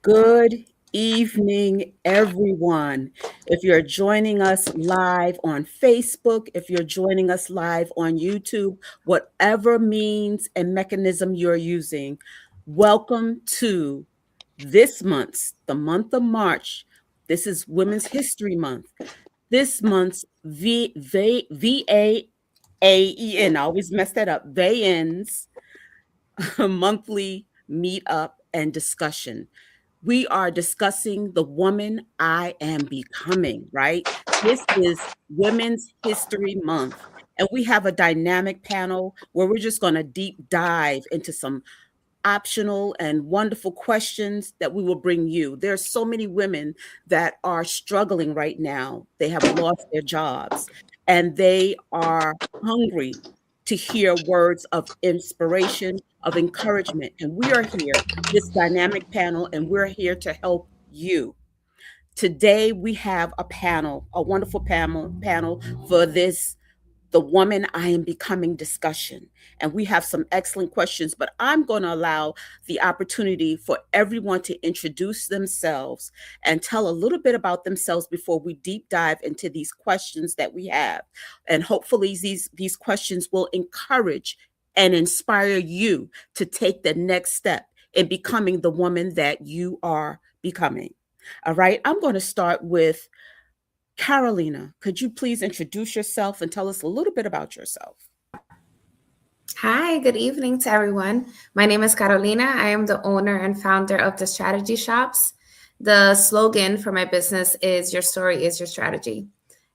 Good evening, everyone. If you're joining us live on Facebook, if you're joining us live on YouTube, whatever means and mechanism you're using, welcome to the month of March. This is Women's History Month. This month's VAEN, I always mess that up, VAEN's monthly meetup and discussion. We are discussing the woman I am becoming, right? This is Women's History Month. And we have a dynamic panel where we're just going to deep dive into some optional and wonderful questions that we will bring you. There are so many women that are struggling right now. They have lost their jobs and they are hungry to hear words of inspiration, of encouragement. And we are here, this dynamic panel, and we're here to help you. Today we have a panel, a wonderful panel for this the woman I am becoming discussion. And we have some excellent questions, but I'm going to allow the opportunity for everyone to introduce themselves and tell a little bit about themselves before we deep dive into these questions that we have. And hopefully these questions will encourage and inspire you to take the next step in becoming the woman that you are becoming. All right, I'm going to start with Carolina, could you please introduce yourself and tell us a little bit about yourself? Hi, good evening to everyone. My name is Carolina. I am the owner and founder of the Strategy Shops. The slogan for my business is Your Story is Your Strategy.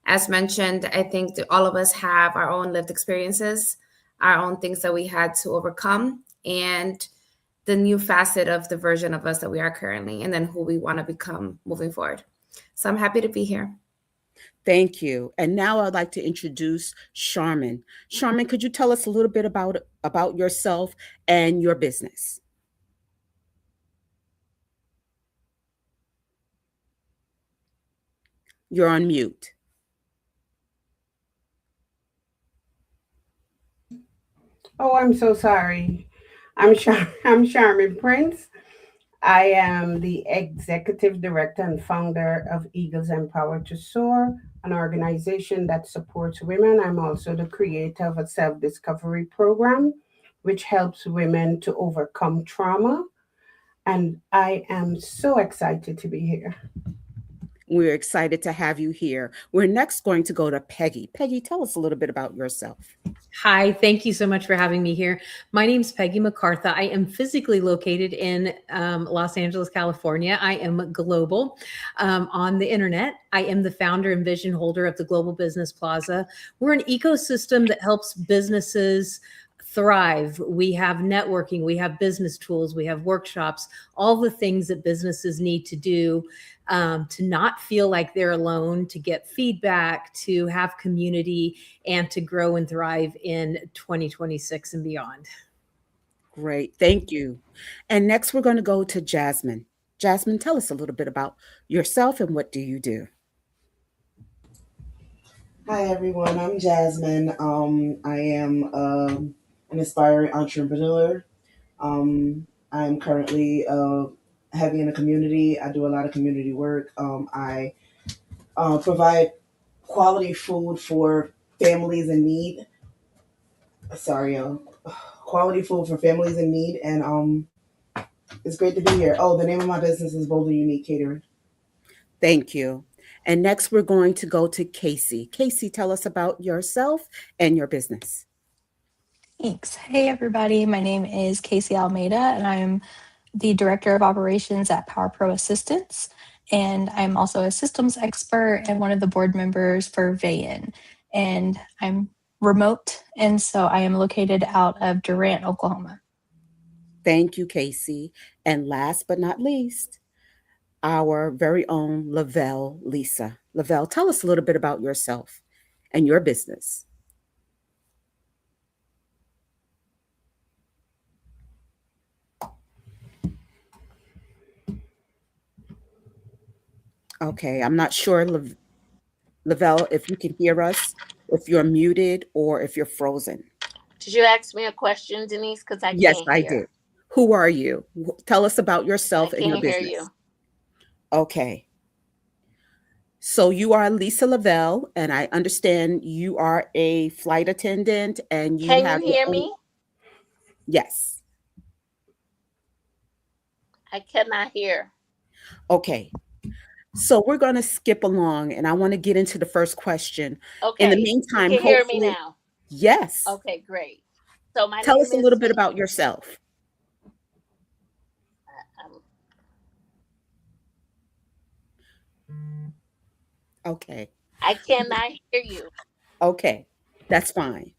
As mentioned, I think that all of us have our own lived experiences, our own things that we had to overcome, and the new facet of the version of us that we are currently, and then who we want to become moving forward. So I'm happy to be here. Thank you. And now I'd like to introduce Charmin. Charmin, could you tell us a little bit about yourself and your business? You're on mute. Oh, I'm so sorry. I'm Charmin Prince. I am the executive director and founder of Eagles Empower to Soar, an organization that supports women. I'm also the creator of a self discovery program, which helps women to overcome trauma. And I am so excited to be here. We're excited to have you here. We're next going to go to Peggy. Peggy, tell us a little bit about yourself. Hi, thank you so much for having me here. My name's Peggy MacArthur. I am physically located in Los Angeles, California. I am global on the internet. I am the founder and vision holder of the Global Business Plaza. We're an ecosystem that helps businesses thrive. We have networking, we have business tools, we have workshops, all the things that businesses need to do to not feel like they're alone, to get feedback, to have community, and to grow and thrive in 2026 and beyond. Great. Thank you. And next, we're going to go to Jasmine. Jasmine, tell us a little bit about yourself and what do you do? Hi everyone, I'm Jasmine. I am an aspiring entrepreneur. I'm currently heavy in the community. I do a lot of community work. I provide quality food for families in need. Sorry, quality food for families in need, and it's great to be here. Oh, the name of my business is Boulder Unique Catering. Thank you. And next, we're going to go to Casey. Casey, tell us about yourself and your business. Thanks. Hey, everybody. My name is Casey Almeida, and I'm the Director of Operations at Power Pro Assistance. And I'm also a systems expert and one of the board members for Vaaen. And I'm remote, and so I am located out of Durant, Oklahoma. Thank you, Casey. And last but not least, our very own Lavelle Lisa. Lavelle, tell us a little bit about yourself and your business. Okay, I'm not sure, Lavelle, if you can hear us, if you're muted or if you're frozen. Did you ask me a question, Denise? Because I Yes, can't I hear. did. Who are you? Tell us about I yourself and your can't hear business. you. Okay. So you are Lisa Lavelle, and I understand you are a flight attendant and you Can have you your hear own. me? Yes. I cannot hear. Okay. So we're going to skip along and I want to get into the first question. In the Okay, you meantime, can hear me hopefully, now. yes. Okay, great. So my Tell name us a little is bit about yourself. um, Okay. I cannot hear you. Okay. That's fine.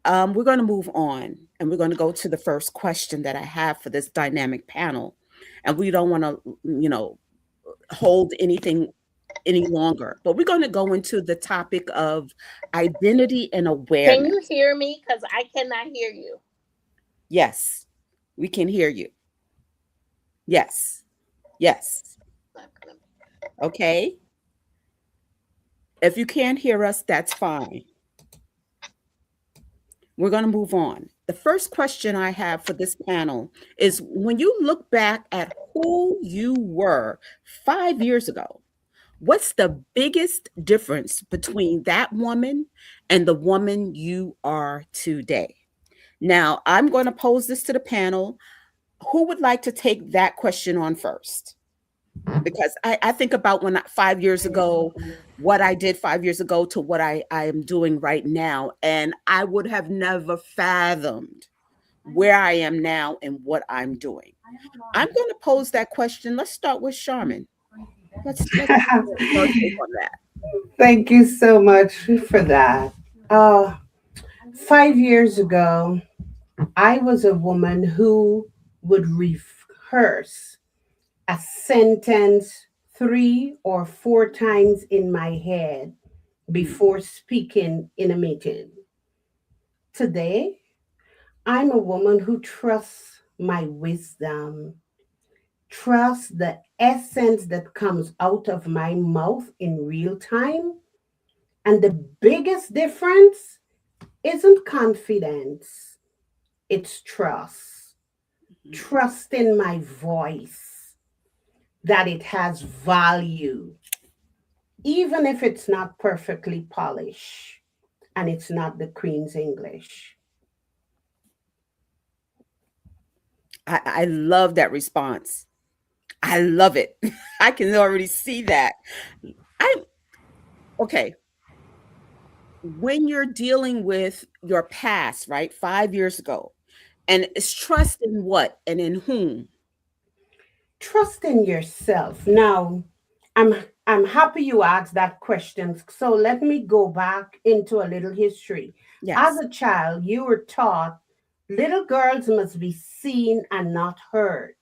We're going to move on and we're going to go to the first question that I have for this dynamic panel. And we don't want to, hold anything any longer, but we're going to go into the topic of identity and Can awareness. you hear me? Because I cannot hear you. Yes, we can hear you. Yes, yes. Okay. If you can't hear us, that's fine. We're going to move on. The first question I have for this panel is when you look back at who you were 5 years ago, what's the biggest difference between that woman and the woman you are today? Now, I'm going to pose this to the panel. Who would like to take that question on first? Because I think about 5 years ago, what I did 5 years ago to what I am doing right now. And I would have never fathomed where I am now and what I'm doing. I'm going to pose that question. Let's start with Charmin. Let's get your take on that. Thank you so much for that. Uh, 5 years ago, I was a woman who would rehearse a sentence 3 or 4 times in my head Mm, before speaking in a meeting. Today, I'm a woman who trusts my wisdom, trusts the essence that comes out of my mouth in real time. And the biggest difference isn't confidence, it's trust. mhm. Trust in my voice, that it has value, even if it's not perfectly polished and it's not the Queen's English. I love that response. I love it. I can already see that. I okay. When you're dealing with your past, right? 5 years ago, and it's trust in what and in whom? Trust in yourself. Now, I'm I'm happy you asked that question. So let me go back into a little history. As Yes. a child, you were taught little girls must be seen and not heard.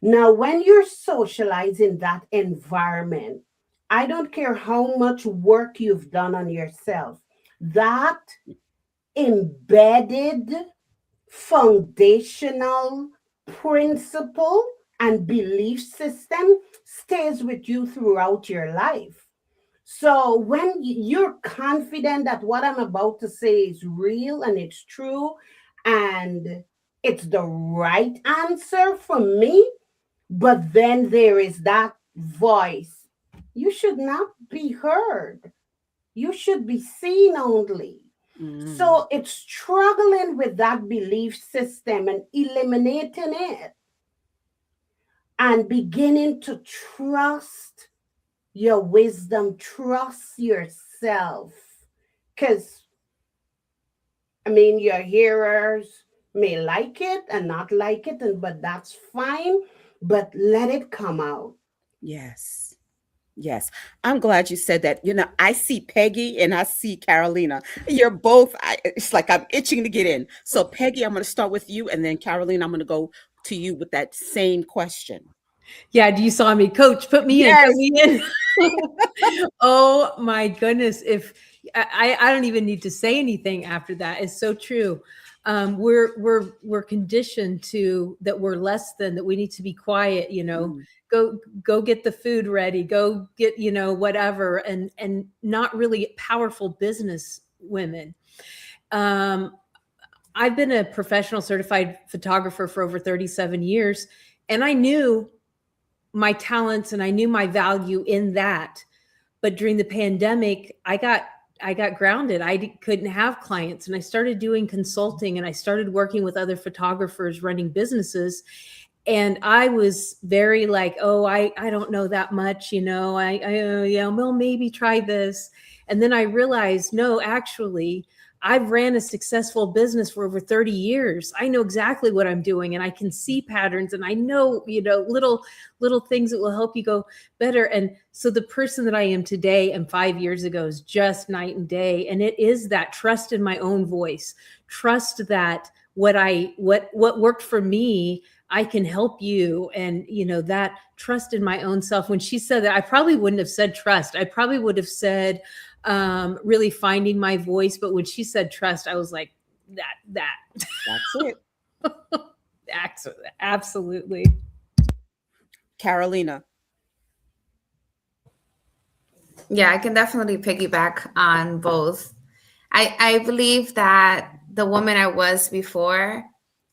Now, when you're socialized in that environment, I don't care how much work you've done on yourself, that embedded foundational principle and belief system stays with you throughout your life. So when you're confident that what I'm about to say is real and it's true and it's the right answer for me, but then there is that voice. You should not be heard. You should be seen only. Mm, So it's struggling with that belief system and eliminating it and beginning to trust your wisdom, trust yourself. Because, I mean, your hearers may like it and not like it, but that's fine. But let it come out. yes. Yes. I'm glad you said that. I see Peggy and I see Carolina. You're both, it's like I'm itching to get in. So, Peggy, I'm going to start with you. And then, Carolina, I'm going to go to you with that same question. Yeah, you saw me, coach. Put me in. Put Yes. me in. Oh my goodness! If I don't even need to say anything after that. It's so true. We're conditioned to that we're less than, that we need to be quiet. Mm, Go get the food ready. Go get whatever, and not really powerful business women. Um, I've been a professional certified photographer for over 37 years, and I knew my talents and I knew my value in that. But during the pandemic, I got grounded. Couldn't have clients, and I started doing consulting, and I started working with other photographers running businesses. And I was very like, oh, I don't know that much, yeah, well, maybe try this. And then I realized, no, actually, I've ran a successful business for over 30 years. I know exactly what I'm doing, and I can see patterns, and I know, little things that will help you go better. And so the person that I am today and 5 years ago is just night and day. And it is that trust in my own voice, trust that what worked for me, I can help you. And that trust in my own self. When she said that, I probably wouldn't have said trust. I probably would have said really finding my voice. But when she said trust, I was like, That's it. absolutely. Carolina. Yeah, I can definitely piggyback on both. I believe that the woman I was before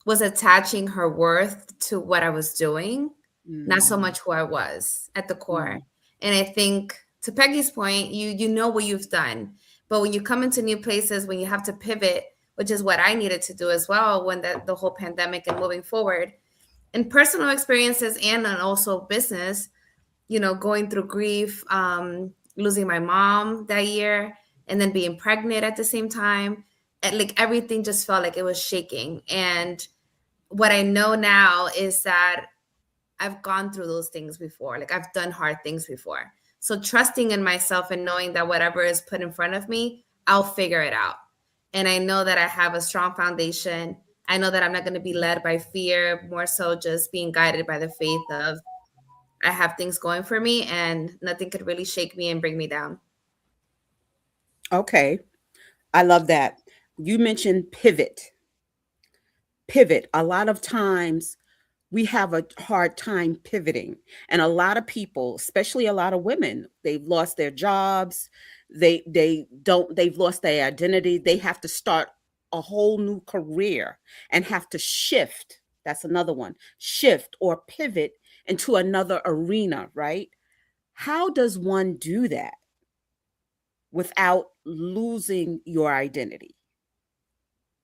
was attaching her worth to what I was doing, not so much who I was at the core. And I think to Peggy's point, you know what you've done. But when you come into new places, when you have to pivot, which is what I needed to do as well when the whole pandemic and moving forward, in personal experiences and also business, going through grief, losing my mom that year, and then being pregnant at the same time. And like everything just felt like it was shaking. And what I know now is that I've gone through those things before. Like I've done hard things before. So trusting in myself and knowing that whatever is put in front of me, I'll figure it out. And I know that I have a strong foundation. I know that I'm not going to be led by fear, more so just being guided by the faith of I have things going for me and nothing could really shake me and bring me down. Okay. I love that. You mentioned pivot. Pivot. A lot of times we have a hard time pivoting. And a lot of people, especially a lot of women, they've lost their jobs. They've lost their identity. They have to start a whole new career and have to shift. That's another one. Shift or pivot into another arena, right? How does one do that without losing your identity?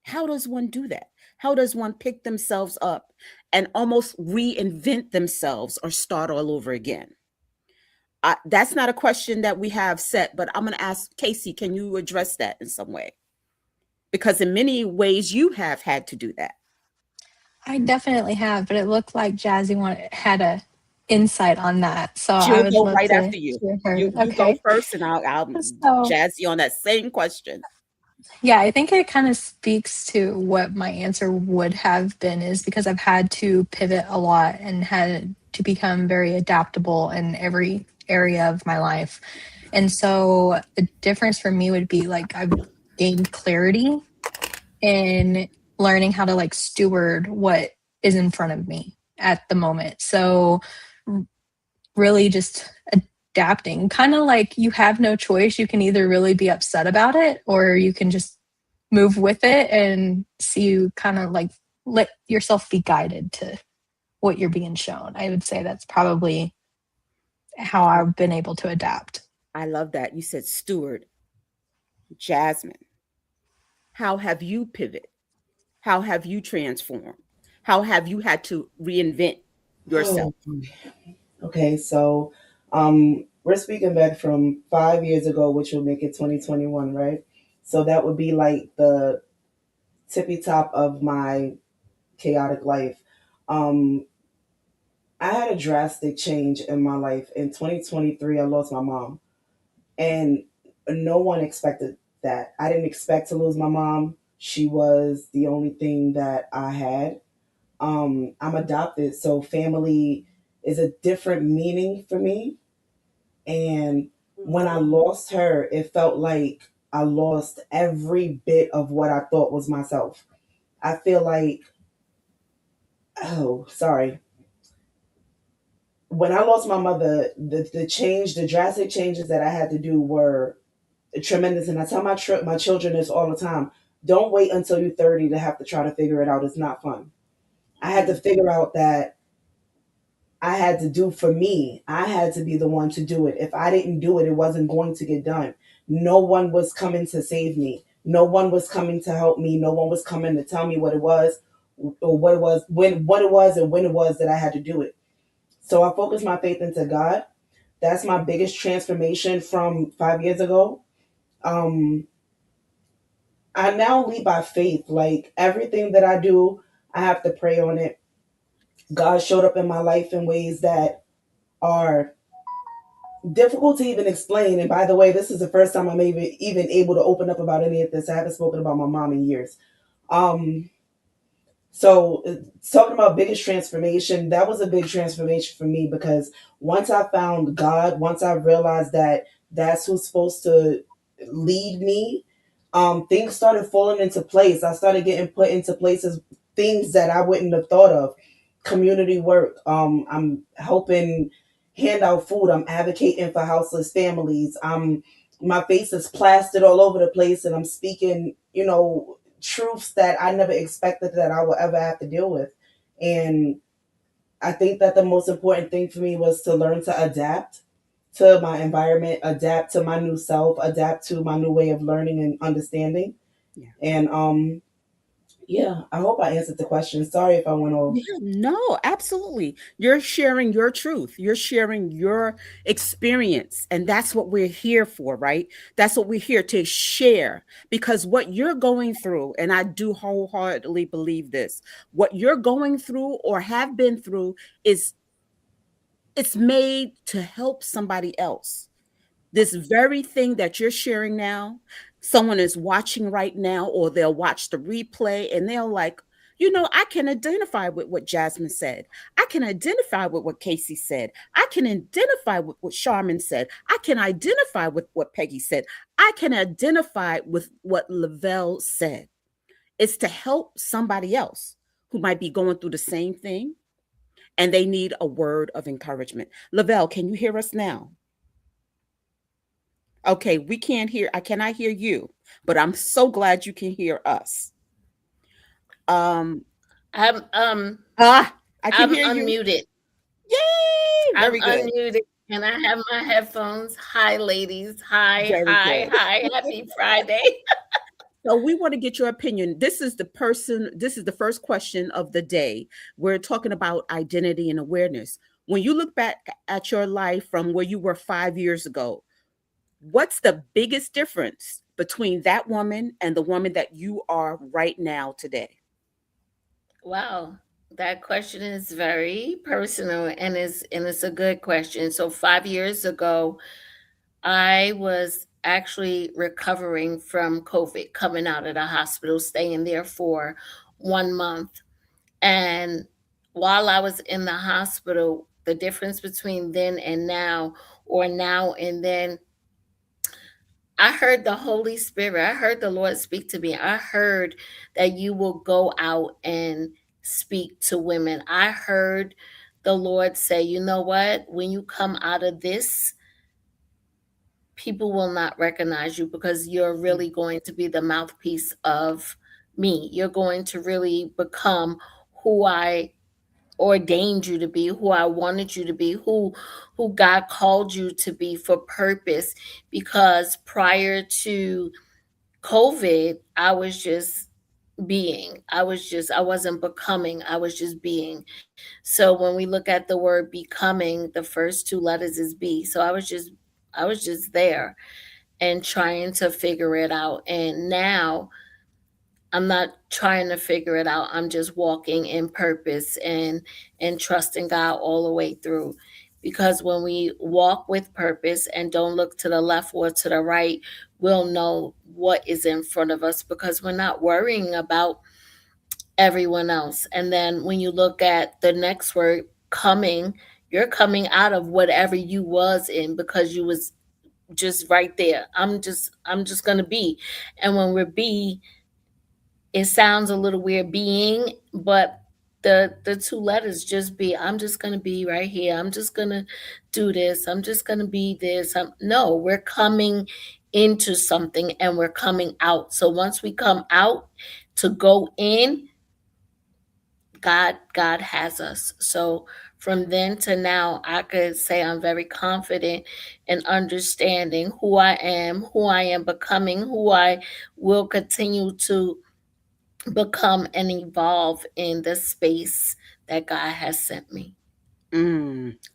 How does one do that? How does one pick themselves up and almost reinvent themselves or start all over again? That's not a question that we have set, but I'm going to ask Casey, can you address that in some way? Because in many ways you have had to do that. I definitely have, but it looked like had a insight on that. So I She'll would go love right to after you. hear her. You go Okay. first, and I'll So jazz you on that same question. yeah, I think it kind of speaks to what my answer would have been, is because I've had to pivot a lot and had to become very adaptable in every area of my life. And so the difference for me would be like I've gained clarity in learning how to like steward what is in front of me at the moment. So really just adapting, kind of like you have no choice. You can either really be upset about it or you can just move with it and see you kind of like let yourself be guided to what you're being shown. I would say that's probably how I've been able to adapt. I love that. You said steward. Jasmine, how have you pivoted? How have you transformed? How have you had to reinvent yourself? Oh, okay, so we're speaking back from 5 years ago, which will make it 2021, right? So that would be like the tippy top of my chaotic life. Um, I had a drastic change in my life. In 2023, I lost my mom, and no one expected that. I didn't expect to lose my mom. She was the only thing that I had. I'm adopted, so family is a different meaning for me. And when I lost her, it felt like I lost every bit of what I thought was myself. I feel like, oh, sorry. When I lost my mother, the drastic changes that I had to do were tremendous. And I tell my children this all the time: don't wait until you're 30 to have to try to figure it out. It's not fun. I had to figure out that I had to do for me. I had to be the one to do it. If I didn't do it, it wasn't going to get done. No one was coming to save me. No one was coming to help me. No one was coming to tell me what it was, or what it was, when what it was, and when it was that I had to do it. So I focused my faith into God. That's my biggest transformation from 5 years ago. Um, I now lead by faith. Like everything that I do, I have to pray on it. God showed up in my life in ways that are difficult to even explain. And by the way, this is the first time I'm even able to open up about any of this. I haven't spoken about my mom in years. Um, So, talking about biggest transformation, that was a big transformation for me because once I found God, once I realized that that's who's supposed to lead me, things started falling into place. I started getting put into places, things that I wouldn't have thought of. Community work. I'm helping hand out food. I'm advocating for houseless families. My face is plastered all over the place, and I'm speaking, truths that I never expected that I would ever have to deal with. And I think that the most important thing for me was to learn to adapt to my environment, adapt to my new self, adapt to my new way of learning and understanding. Yeah. And yeah, I hope I answered the question. Sorry if I went off. Yeah, no, absolutely. You're sharing your truth. You're sharing your experience. And that's what we're here for, right? That's what we're here to share. Because what you're going through, and I do wholeheartedly believe this, what you're going through or have been through is it's made to help somebody else. This very thing that you're sharing now, someone is watching right now, or they'll watch the replay and they'll like, I can identify with what Jasmine said. I can identify with what Casey said. I can identify with what Charmin said. I can identify with what Peggy said. I can identify with what Lavelle said. It's to help somebody else who might be going through the same thing and they need a word of encouragement. Lavelle, can you hear us now? Okay, we can't hear. I cannot hear you, but I'm so glad you can hear us. Um, I'm um ah, I can I'm hear you. unmuted. Yay! I'm Very good. unmuted and I have my headphones. Hi ladies. Hi, Very hi, good. hi. Happy Friday. So we want to get your opinion. This is the first question of the day. We're talking about identity and awareness. When you look back at your life from where you were 5 years ago, what's the biggest difference between that woman and the woman that you are right now today? Wow. That question is very personal and it's a good question. So 5 years ago, I was actually recovering from COVID, coming out of the hospital, staying there for 1 month. And while I was in the hospital, the difference between then and now, or now and then, I heard the Holy Spirit. I heard the Lord speak to me. I heard that you will go out and speak to women. I heard the Lord say, you know what? When you come out of this, people will not recognize you because you're really going to be the mouthpiece of me. You're going to really become who I ordained you to be, who I wanted you to be, who God called you to be for purpose. Because prior to COVID, I was just being. I wasn't becoming. I was just being. So when we look at the word becoming, the first two letters is B. So I was just there and trying to figure it out. And now I'm not trying to figure it out. I'm just walking in purpose and trusting God all the way through. Because when we walk with purpose and don't look to the left or to the right, we'll know what is in front of us because we're not worrying about everyone else. And then when you look at the next word, coming, you're coming out of whatever you was in because you was just right there. I'm just gonna be. And when we're be, it sounds a little weird being, but the two letters just be. I'm just gonna be right here. I'm just gonna do this. I'm just gonna be this. No, we're coming into something and we're coming out. So once we come out to go in, God has us. So from then to now, I could say I'm very confident in understanding who I am becoming, who I will continue to become and evolve in the space that God has sent me.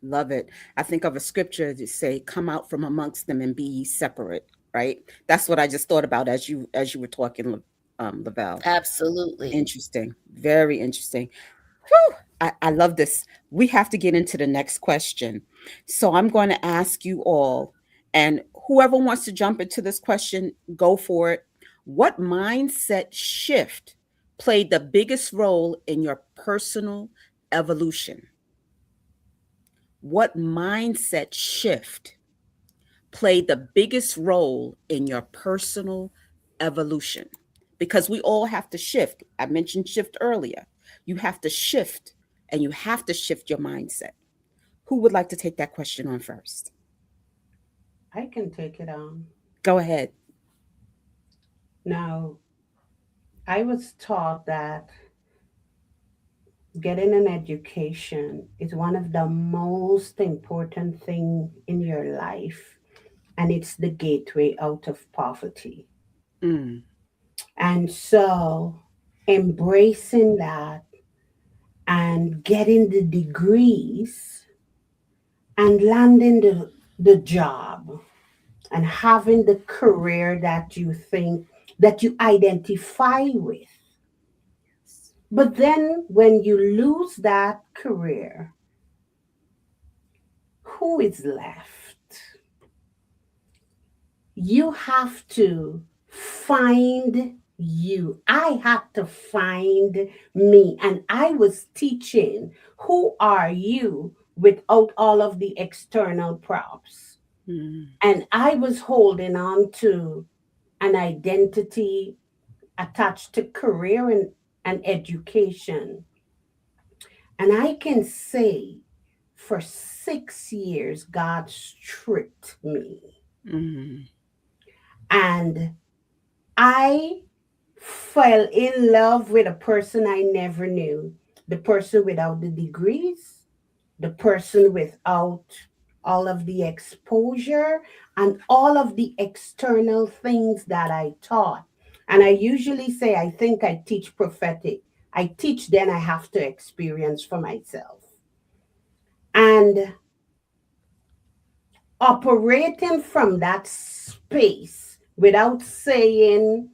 Love it. I think of a scripture to say, "Come out from amongst them and be ye separate." Right. That's what I just thought about as you were talking, Lavelle. Absolutely. Interesting. Very interesting. Whew, I love this. We have to get into the next question. So I'm going to ask you all, and whoever wants to jump into this question, go for it. What mindset shift played the biggest role in your personal evolution? What mindset shift played the biggest role in your personal evolution? Because we all have to shift. I mentioned shift earlier. You have to shift, and you have to shift your mindset. Who would like to take that question on first? I can take it on. Go ahead. Now, I was taught that getting an education is one of the most important things in your life, and it's the gateway out of poverty. Mm, And so, embracing that and getting the degrees and landing the job and having the career that you think that you identify with. But then when you lose that career, who is left? You have to find you. I had to find me. And I was teaching, who are you without all of the external props? mm, And I was holding on to an identity attached to career and education. And I can say for 6 years, God stripped me. mm, And I fell in love with a person I never knew, the person without the degrees, the person without all of the exposure and all of the external things that I taught. And I usually say, I think I teach prophetic. I teach, then I have to experience for myself. And operating from that space without saying,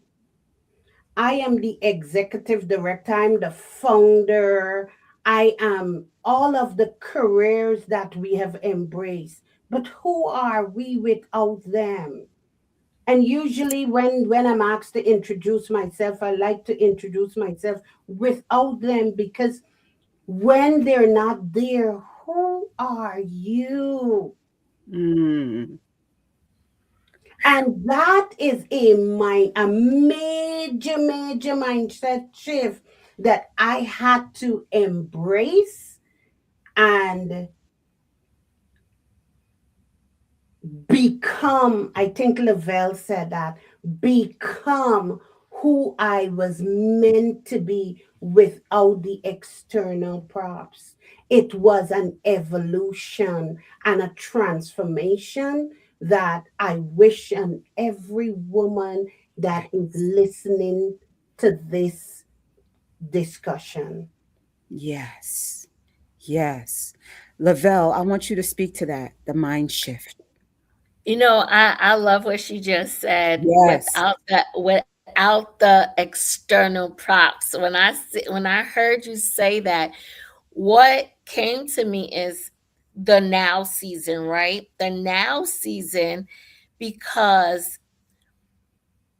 I am the executive director, I'm the founder, I am all of the careers that we have embraced. But who are we without them? And usually when I'm asked to introduce myself, I like to introduce myself without them, because when they're not there, who are you? mm. And that is a major mindset shift that I had to embrace and become. I think Lavelle said that, become who I was meant to be without the external props. It was an evolution and a transformation that I wish on every woman that is listening to this discussion. Yes. Yes. Lavelle, I want you to speak to that, the mind shift. I love what she just said. Yes. Without the external props. When I heard you say that, what came to me is the now season, right? The now season, because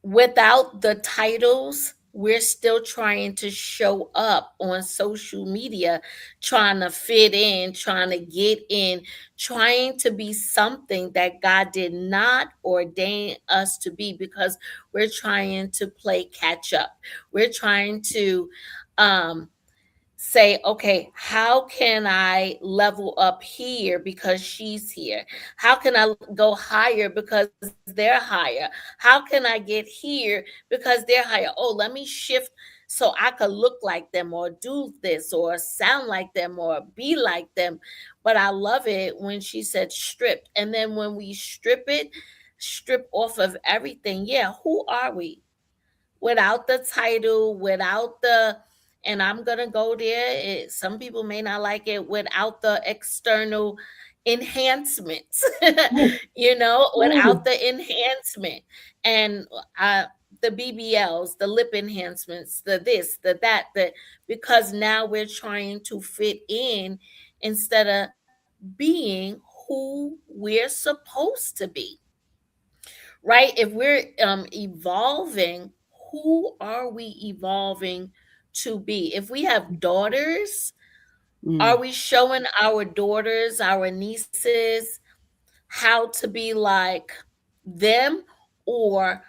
without the titles, we're still trying to show up on social media, trying to fit in, trying to get in, trying to be something that God did not ordain us to be, because we're trying to play catch up. We're trying to um say, okay, how can I level up here because she's here? How can I go higher because they're higher? How can I get here because they're higher? Oh, let me shift so I could look like them or do this or sound like them or be like them. But I love it when she said stripped. And then when we strip off of everything, yeah, who are we? Without the title, without the, and I'm going to go there, some people may not like it, without the external enhancements, without the enhancement. And uh, the BBLs, the lip enhancements, the this, the that, because now we're trying to fit in instead of being who we're supposed to be, right? If we're evolving, who are we evolving to be? If we have daughters, are Mm. we showing our daughters, our nieces, how to be like them, or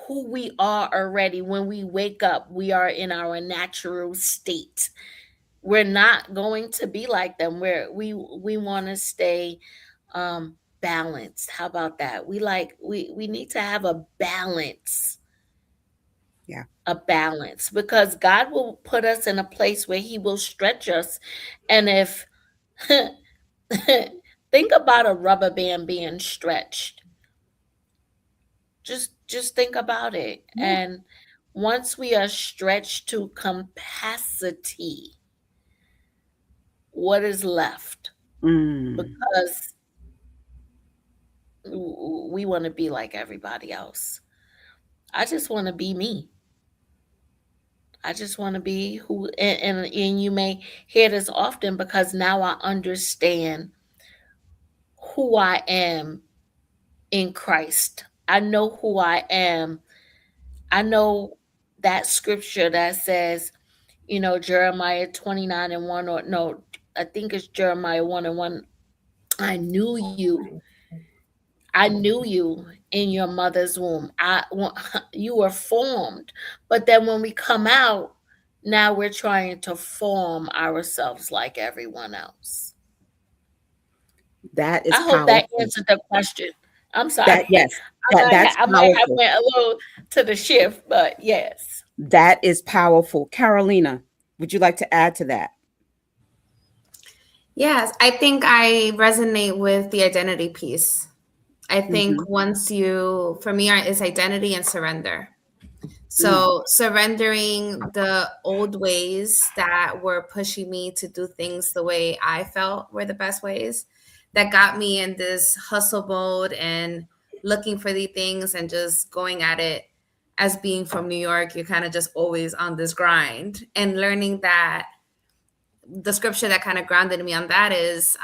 who we are already? When we wake up, we are in our natural state. We're not going to be like them. We want to stay balanced. How about that? We need to have Yeah. a balance, because God will put us in a place where he will stretch us. And if think about a rubber band being stretched. Just think about it. Yeah. And once we are stretched to capacity, what is left? Mm. Because we want to be like everybody else. I just want to be me. I just want to be who, and you may hear this often, because now I understand who I am in Christ. I know who I am. I know that scripture that says, Jeremiah 29 and 1, or no, I think it's Jeremiah 1 and 1. I knew you. I knew you in your mother's womb. You were formed. But then when we come out, now we're trying to form ourselves like everyone else. That is I hope that powerful. answered the question. I'm sorry. That yes, that's I might have powerful. went a little to the shift, but yes. That is powerful. Carolina, would you like to add to that? Yes, I think I resonate with the identity piece. I think Mm-hmm. for me, is identity and surrender. Mm. So surrendering the old ways that were pushing me to do things the way I felt were the best ways, that got me in this hustle mode and looking for the things and just going at it. As being from New York, you're kind of just always on this grind, and learning that the scripture that kind of grounded me on that is,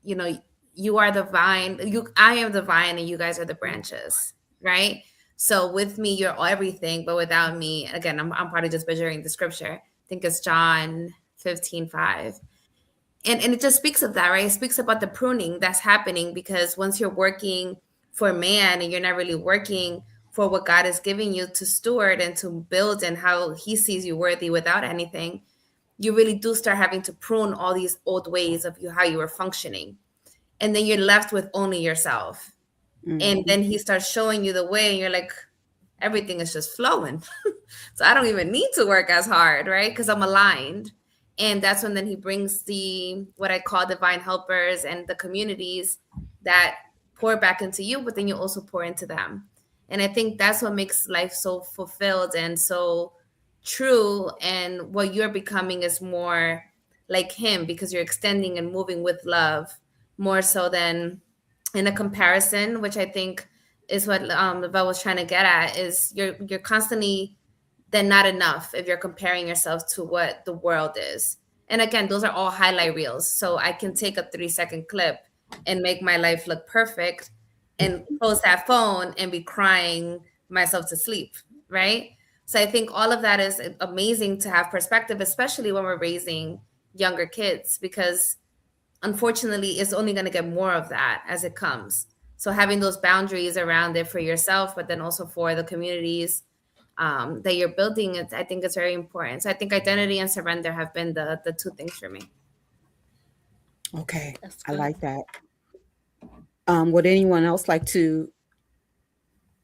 you know, you are the vine, I am the vine and you guys are the branches, right? So with me, you're everything, but without me, again, I'm probably just butchering the scripture. I think it's John 15:5. And it just speaks of that, right? It speaks about the pruning that's happening, because once you're working for man and you're not really working for what God is giving you to steward and to build and how he sees you worthy without anything, you really do start having to prune all these old ways of how you were functioning. And then you're left with only yourself. And Mm-hmm. then he starts showing you the way, and you're like, everything is just flowing. So I don't even need to work as hard, right? Because I'm aligned. And that's when then he brings what I call divine helpers and the communities that pour back into you, but then you also pour into them. And I think that's what makes life so fulfilled and so true. And what you're becoming is more like him, because you're extending and moving with love more so than in a comparison, which I think is what the Vel was trying to get at, is you're constantly then not enough if you're comparing yourself to what the world is. And again, those are all highlight reels. So I can take a 3-second clip and make my life look perfect and close that phone and be crying myself to sleep, right? So I think all of that is amazing to have perspective, especially when we're raising younger kids, because unfortunately it's only going to get more of that as it comes. So having those boundaries around it for yourself, but then also for the communities that you're building, I think it's very important. So I think identity and surrender have been the two things for me. Okay, That's I good. like that. Would anyone else like to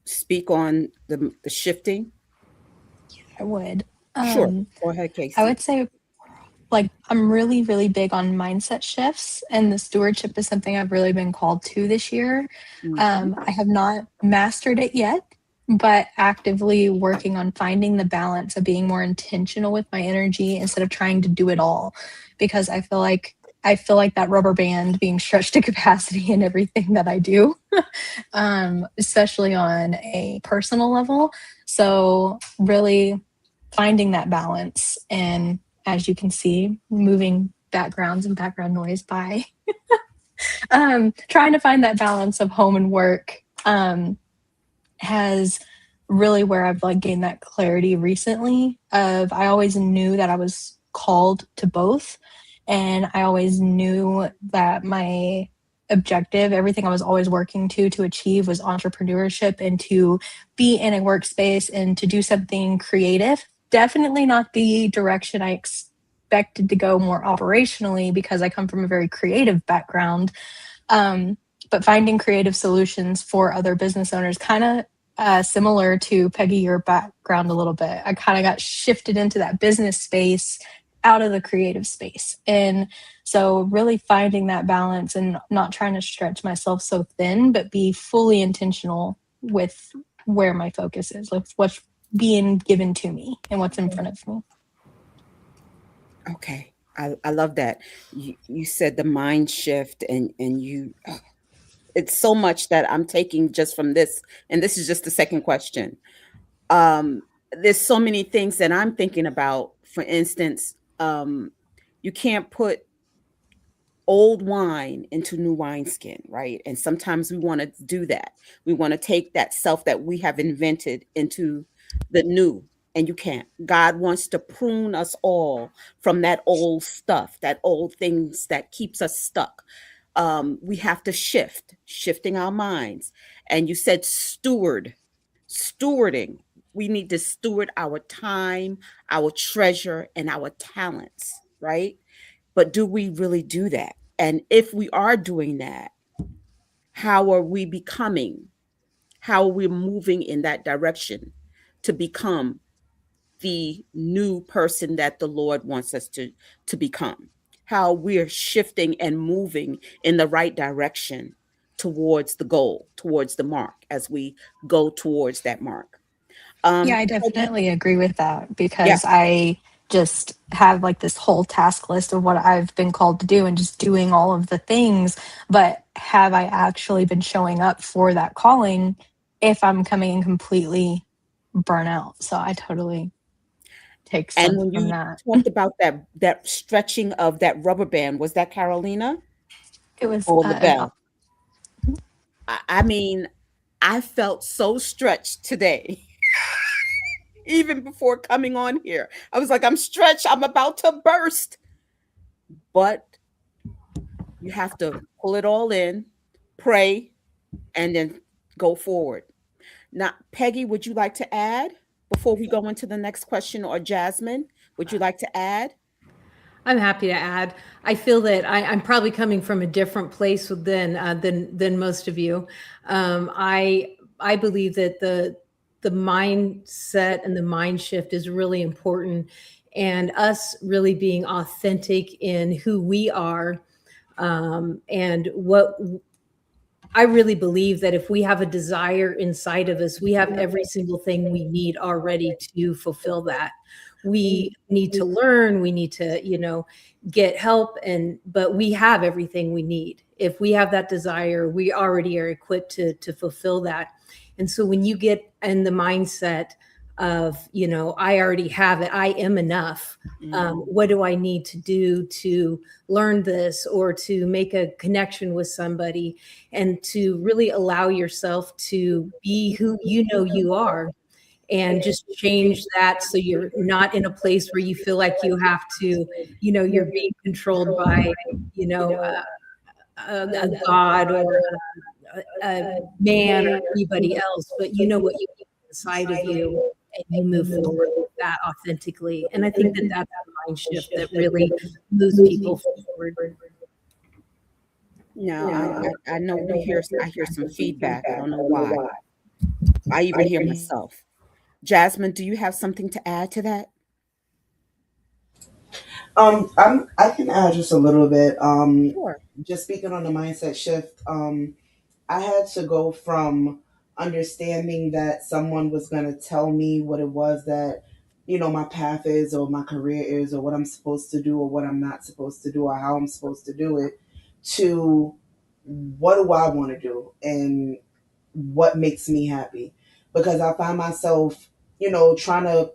speak on the shifting? I would. Sure. Um, Go ahead, I Casey. would say like I'm really, really big on mindset shifts, and the stewardship is something I've really been called to this year. Mhm. I have not mastered it yet, but actively working on finding the balance of being more intentional with my energy instead of trying to do it all, because I feel like that rubber band being stretched to capacity in everything that I do, especially on a personal level. So really finding that balance, and as you can see, moving backgrounds and background noise by trying to find that balance of home and work has really where I've like gained that clarity recently of I always knew that I was called to both, and I always knew that my objective, everything I was always working to achieve, was entrepreneurship and to be in a workspace and to do something creative. Definitely not the direction I expected to go more operationally, because I come from a very creative background. um, but finding creative solutions for other business owners, kind of similar to Peggy, your background a little bit. I kind of got shifted into that business space out of the creative space. And so, really finding that balance and not trying to stretch myself so thin, but be fully intentional with where my focus is, like what's being given to me and what's in front of me. Okay. I love that. You said the mind shift and you it's so much that I'm taking just from this, and this is just the second question. Um, there's so many things that I'm thinking about. For instance, you can't put old wine into new wineskin, right? And sometimes we want to do that. We want to take that self that we have invented into the new, and you can't. God wants to prune us all from that old stuff, that old things that keeps us stuck. We have to shifting our minds. And you said stewarding. We need to steward our time, our treasure, and our talents, right? But do we really do that? And if we are doing that, how are we becoming? How are we moving in that direction to become the new person that the Lord wants us to become? How we're shifting and moving in the right direction towards the goal, towards the mark as we go towards that mark. Yeah, I Peggy, definitely agree with that, yeah. because I just have like this whole task list of what I've been called to do and just doing all of the things. But have I actually been showing up for that calling if I'm coming in completely burnout? So I totally take And some when from you that. talked about that stretching of that rubber band, was that Carolina It was or an LaBelle? I mean, I felt so stretched today, even before coming on here. I was like, I'm stretched, I'm about to burst. But you have to pull it all in, pray, and then go forward. Now, Peggy, would you like to add before we go into the next question? Or Jasmine, would you like to add? I'm happy to add. I feel that I'm probably coming from a different place than most of you. I believe that the mindset and the mind shift is really important, and us really being authentic in who we are, and what I really believe that if we have a desire inside of us, we have every single thing we need already to fulfill that. We need to learn, we need to, get help, but we have everything we need. If we have that desire, we already are equipped to fulfill that. And so when you get in the mindset of, I already have it, I am enough. Mhm. What do I need to do to learn this or to make a connection with somebody, and to really allow yourself to be who you know you are, and just change that so you're not in a place where you feel like you have to, you're being controlled by, you know, a god or a man or anybody else, but you know what you have inside of you, and you move forward with that authentically. And I think that that's the mind shift that really moves people forward. No, I know I hear some feedback. I don't know why. I even hear myself. Jasmine, do you have something to add to that? I can add just a little bit. Sure. Just speaking on the mindset shift. I had to go from understanding that someone was going to tell me what it was that, my path is or my career is or what I'm supposed to do or what I'm not supposed to do or how I'm supposed to do it to what do I want to do and what makes me happy. Because I find myself, trying to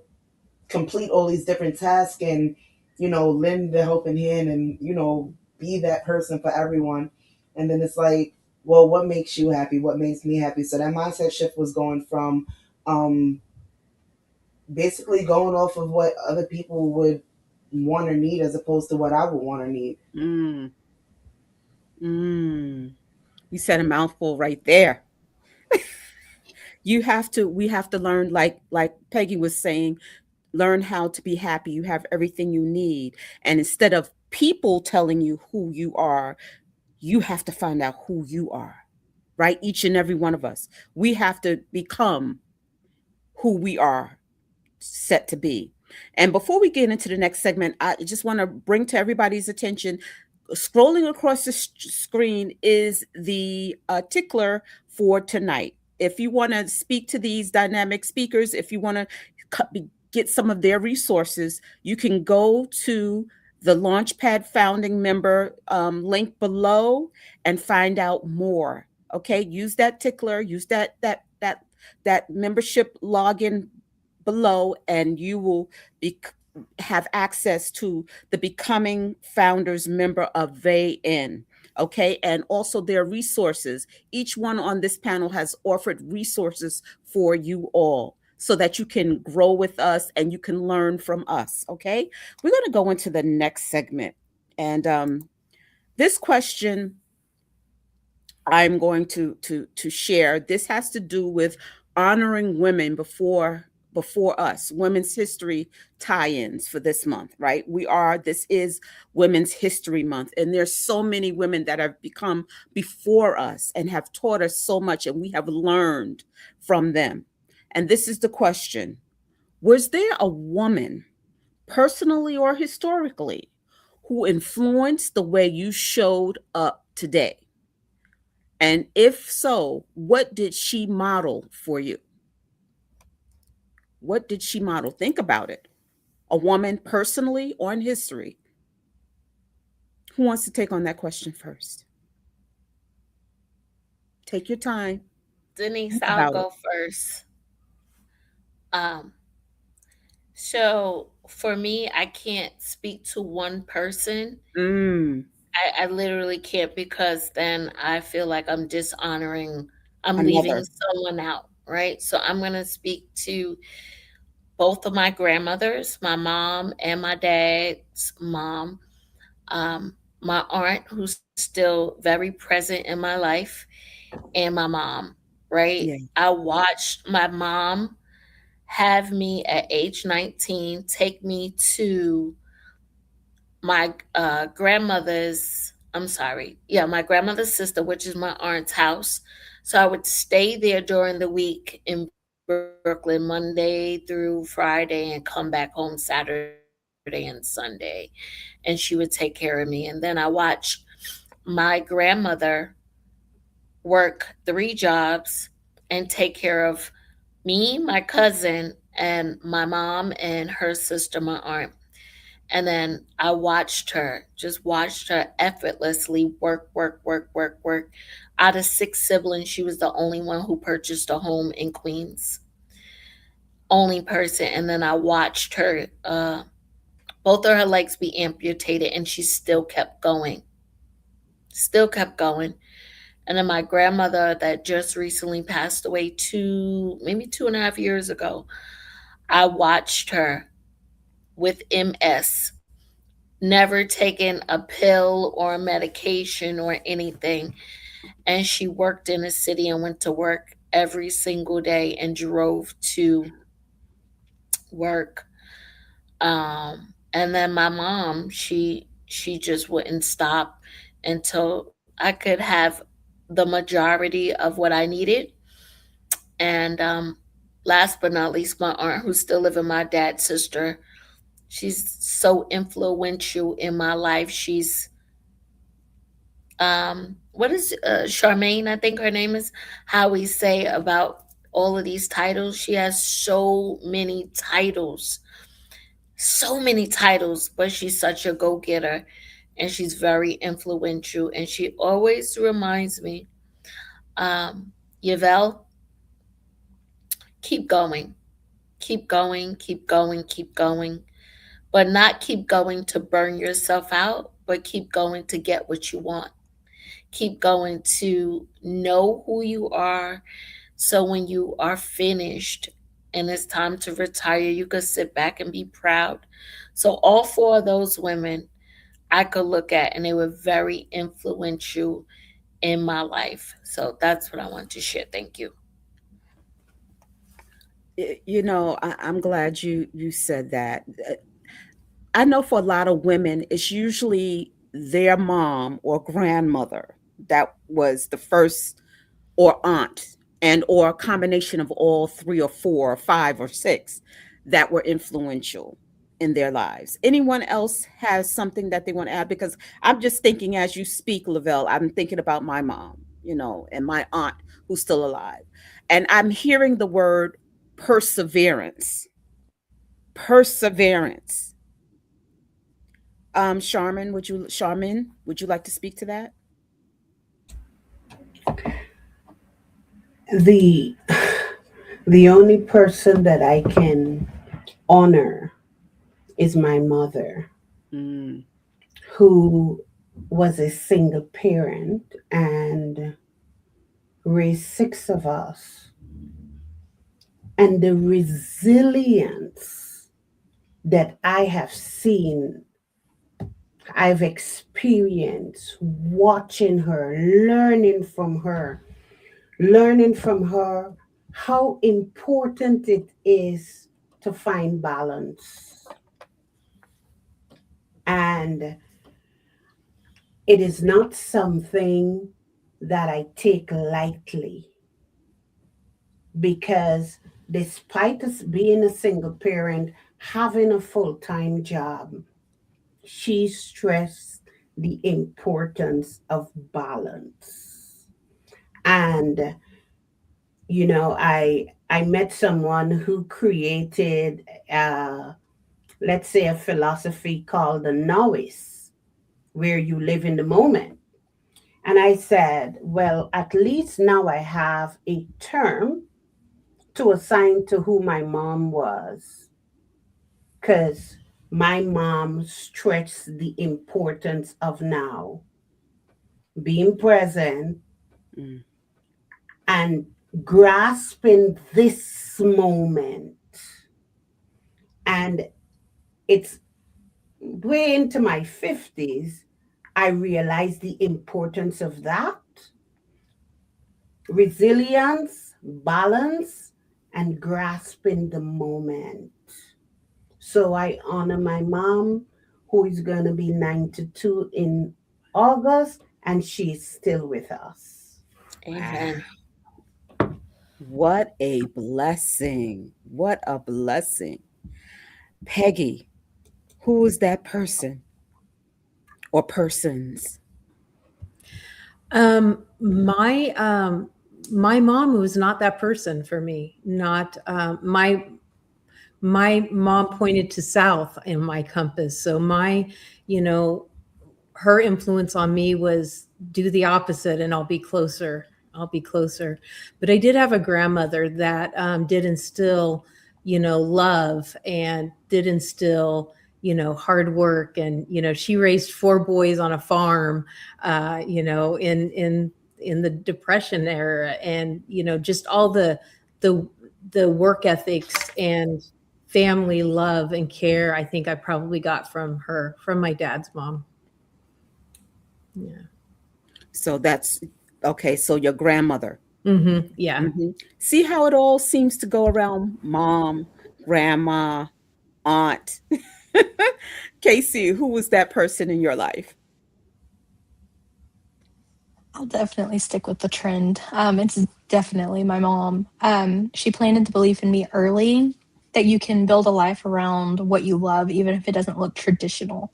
complete all these different tasks and lend the helping hand and be that person for everyone, and then it's like, well, what makes you happy, what makes me happy? So that mindset shift was going from um basically going off of what other people would want or need as opposed to what I would want or need. Mm, mm. You said a mouthful right there. We have to learn, like Peggy was saying, learn how to be happy. You have everything you need. And instead of people telling you who you are, you have to find out who you are, right? Each and every one of us. We have to become who we are set to be. And before we get into the next segment, I just want to bring to everybody's attention, scrolling across the screen is the tickler for tonight. If you want to speak to these dynamic speakers, if you want to get some of their resources, you can go to the Launchpad founding member link below and find out more. Okay, use that tickler, use that membership login below, and you will be have access to the Becoming Founders member of Vaaen. Okay, and also their resources. Each one on this panel has offered resources for you all so that you can grow with us and you can learn from us. Okay, we're going to go into the next segment. And this question I'm going to share. This has to do with honoring women before us, women's history tie-ins for this month, right? This is Women's History Month, and there's so many women that have become before us and have taught us so much, and we have learned from them. And this is the question: was there a woman, personally or historically, who influenced the way you showed up today? And if so, what did she model for you? What did she model? Think about it. A woman, personally or in history. Who wants to take on that question first? Take your time. Denise, Think I'll about it. go first. Um, so for me, I can't speak to one person. Mm, I literally can't, because then I feel like I'm dishonoring, I'm leaving another. someone out, right? So I'm going to speak to both of my grandmothers, my mom and my dad's mom, my aunt, who's still very present in my life, and my mom, right? Yeah. I watched my mom have me at age 19, take me to my I'm sorry, yeah, my grandmother's sister, which is my aunt's house. So I would stay there during the week in Brooklyn, Monday through Friday, and come back home Saturday and Sunday. And she would take care of me. And then I watched my grandmother work 3 jobs and take care of me, my cousin, and my mom and her sister, my aunt. And then I watched her, just watched her effortlessly work, work, work, work, work. Out of 6 siblings, she was the only one who purchased a home in Queens. Only person. And then I watched her, both of her legs be amputated, and she still kept going. Still kept going. And then my grandmother, that just recently passed away, maybe 2.5 years ago, I watched her with MS, never taken a pill or a medication or anything. And she worked in a city and went to work every single day and drove to work. And then my mom, she just wouldn't stop until I could have the majority of what I needed. And last but not least, my aunt who's still living, my dad's sister. She's so influential in my life. She's what is Charmaine, I think her name is, how we say about all of these titles. She has so many titles, so many titles, but she's such a go-getter and she's very influential. And she always reminds me, Yavelle, keep going, keep going, keep going, keep going, but not keep going to burn yourself out, but keep going to get what you want. Keep going to know who you are. So when you are finished and it's time to retire, you could sit back and be proud. So all four of those women I could look at, and they were very influential in my life. So that's what I want to share. Thank you. You know, I'm glad you said that. I know for a lot of women, it's usually their mom or grandmother that was the first, or aunt, and or a combination of all three or four or five or six that were influential in their lives. Anyone else has something that they want to add? Because I'm just thinking as you speak, Lavelle, I'm thinking about my mom, you know, and my aunt who's still alive. And I'm hearing the word perseverance. Perseverance. Charmin, would you like to speak to that? The the only person that I can honor is my mother, Mm, who was a single parent and raised six of us. And the resilience that I have seen, I've experienced watching her, learning from her how important it is to find balance. And it is not something that I take lightly, because despite us being a single parent, having a full time job, she stressed the importance of balance. And I met someone who created, let's say, a philosophy called the novice, where you live in the moment. And I said, well, at least now I have a term to assign to who my mom was, because my mom stressed the importance of now, being present, mm. and grasping this moment. And it's way into my 50s, I realized the importance of that: resilience, balance, and grasping the moment. So I honor my mom, who is going to be 92 in August, and she's still with us. Amen. What a blessing. What a blessing. Peggy, who is that person or persons? My mom was not that person for me. Not my mom pointed to south in my compass. So you know, her influence on me was do the opposite and I'll be closer. I'll be closer. But I did have a grandmother that did instill, love, and did instill, hard work. And, she raised four boys on a farm, in the Depression era. And, just all the, the work ethics and family love and care, I think I probably got from her, from my dad's mom. Yeah. So that's okay. So your grandmother. Yeah. See how it all seems to go around mom, grandma, aunt. Casey, who was that person in your life? I'll definitely stick with the trend. It's definitely my mom. She planted the belief in me early that you can build a life around what you love, even if it doesn't look traditional.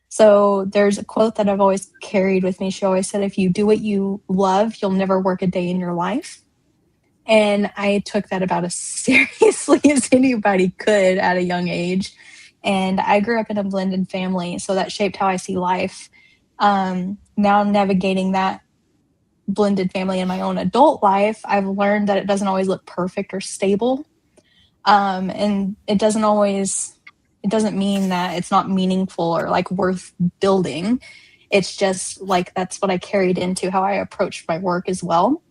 So there's a quote that I've always carried with me. She always said, if you do what you love, you'll never work a day in your life. And I took that about as seriously as anybody could at a young age. And I grew up in a blended family, so that shaped how I see life. Now navigating that blended family in my own adult life, I've learned that it doesn't always look perfect or stable. And it doesn't mean that it's not meaningful or like worth building. It's just like that's what I carried into how I approached my work as well.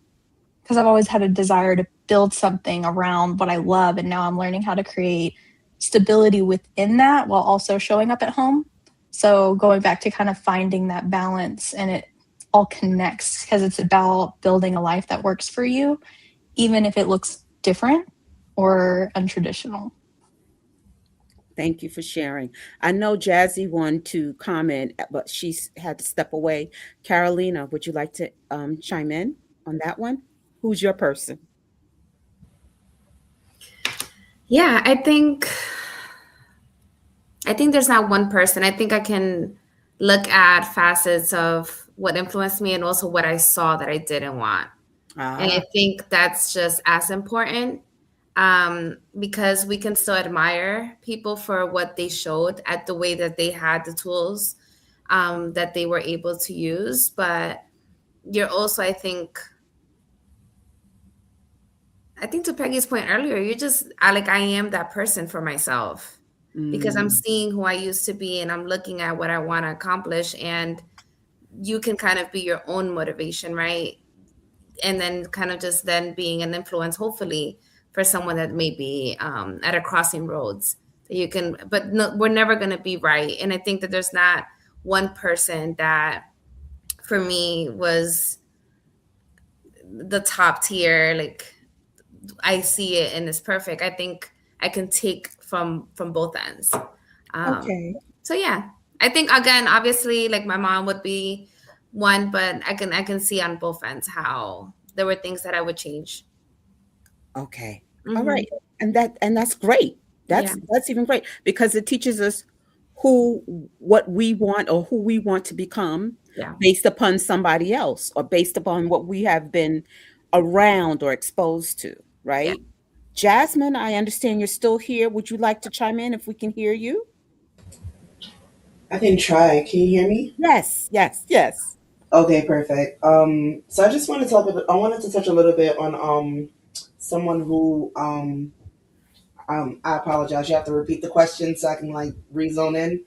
Because I've always had a desire to build something around what I love. And now I'm learning how to create stability within that while also showing up at home. So going back to kind of finding that balance, and it all connects because it's about building a life that works for you, even if it looks different or untraditional. Thank you for sharing. I know Jazzy wanted to comment, but she's had to step away. Carolina, would you like to chime in on that one? Who's your person? Yeah, I think there's not one person. I think I can look at facets of what influenced me and also what I saw that I didn't want. And Ah, I think that's just as important, because we can still admire people for what they showed at the way that they had the tools, that they were able to use. But you're also, I think to Peggy's point earlier, I am that person for myself because I'm mm, seeing who I used to be and I'm looking at what I want to accomplish. And you can kind of be your own motivation, right? And then kind of just then being an influence, hopefully, for someone that may be, at a crossing roads that you can, but no, we're never going to be right. And I think that there's not one person that for me was the top tier. Like I see it and it's perfect. I think I can take from both ends. Um, okay. so yeah, I think again, obviously, like my mom would be one, but I can see on both ends how there were things that I would change. Okay. All Hmm. right. And that's great. Yeah, That's even great because it teaches us what we want or who we want to become yeah, based upon somebody else or based upon what we have been around or exposed to, yeah. right? Jasmine, I understand you're still here. Would you like to chime in if we can hear you? I can try. Can you hear me? Yes, yes, yes. Okay, perfect. So I just want to talk. I wanted to touch a little bit on someone who I apologize. You have to repeat the question so I can like rezone in.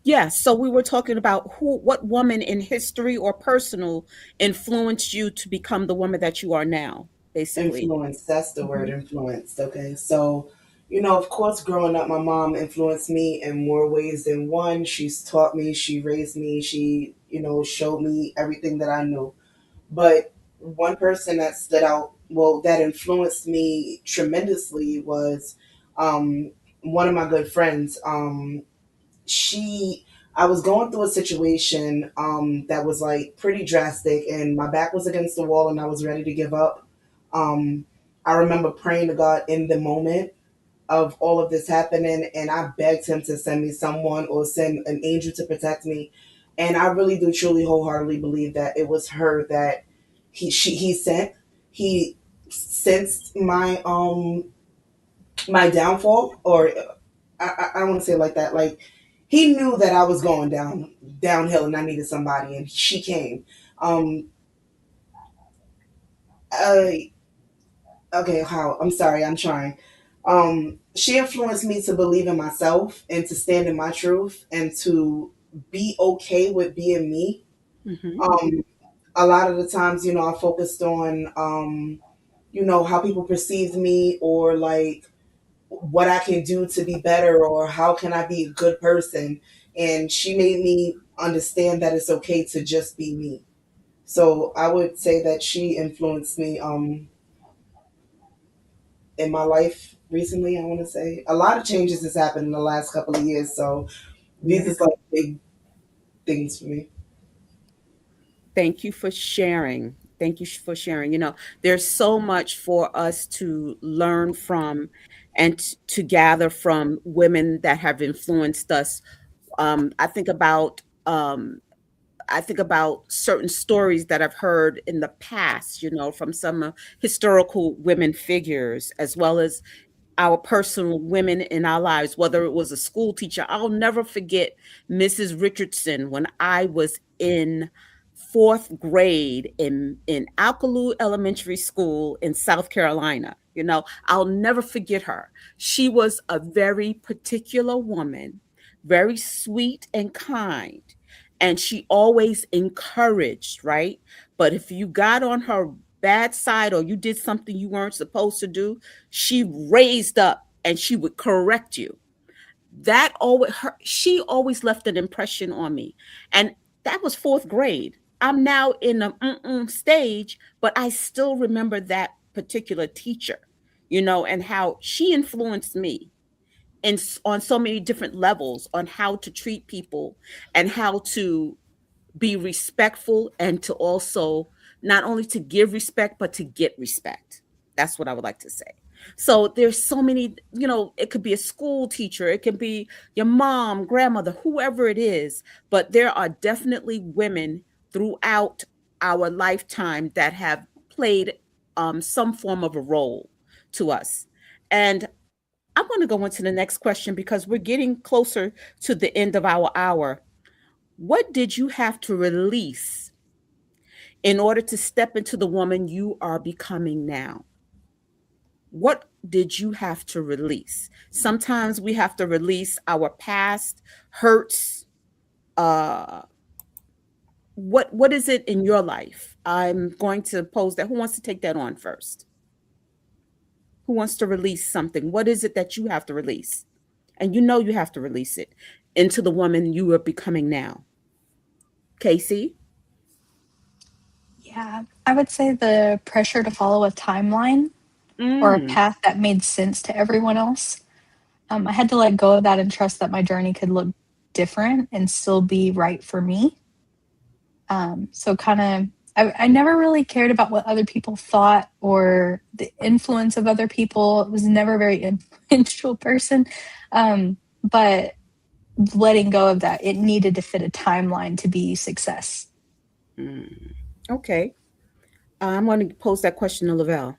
Yes, so we were talking about what woman in history or personal influenced you to become the woman that you are now, basically. Influence. That's the word. Mhm. Influenced. Okay, so of course, growing up, my mom influenced me in more ways than one. She's taught me. She raised me. She showed me everything that I knew. But one person that stood out, well, that influenced me tremendously was one of my good friends. She, I was going through a situation that was like pretty drastic, and my back was against the wall, and I was ready to give up. Um, I remember praying to God in the moment of all of this happening, and I begged Him to send me someone or send an angel to protect me. And I really do truly wholeheartedly believe that it was her that he sent. He sensed my downfall, or I don't want to say it like that. Like he knew that I was going downhill and I needed somebody, and she came. Um, uh, okay, how? I'm sorry, I'm trying. She influenced me to believe in myself and to stand in my truth and to be okay with being me. Mhm. Um, a lot of the times, I focused on, how people perceived me, or like what I can do to be better, or how can I be a good person. And she made me understand that it's okay to just be me. So I would say that she influenced me in my life recently. I want to say a lot of changes has happened in the last couple of years. So these Yeah. are like big things for me. Thank you for sharing. Thank you for sharing. There's so much for us to learn from and to gather from women that have influenced us. Um, I think about um, I think about certain stories that I've heard in the past, from some historical women figures, as well as our personal women in our lives, whether it was a school teacher. I'll never forget Mrs. Richardson when I was in fourth grade in Alkaloo Elementary School in South Carolina. I'll never forget her. She was a very particular woman, very sweet and kind. And she always encouraged, right? But if you got on her bad side or you did something you weren't supposed to do, she raised up and she would correct you. She always left an impression on me. And that was fourth grade. I'm now in the stage, but I still remember that particular teacher, and how she influenced me on so many different levels on how to treat people and how to be respectful, and to also not only to give respect but to get respect. That's what I would like to say. So there's so many, it could be a school teacher, it could be your mom, grandmother, whoever it is, but there are definitely women throughout our lifetime that have played some form of a role to us. And I want to go into the next question because we're getting closer to the end of our hour. What did you have to release in order to step into the woman you are becoming now? What did you have to release? Sometimes we have to release our past hurts. Uh, what is it in your life? I'm going to pose that. Who wants to take that on first? Who wants to release something? What is it that you have to release? And you have to release it into the woman you are becoming now. Casey? Yeah, I would say the pressure to follow a timeline or a Mm, path that made sense to everyone else. I had to let go of that and trust that my journey could look different and still be right for me. So kind of, I never really cared about what other people thought or the influence of other people. I was never a very influential person. But letting go of that, it needed to fit a timeline to be success. mm. Okay. I'm going to pose that question to Lavelle.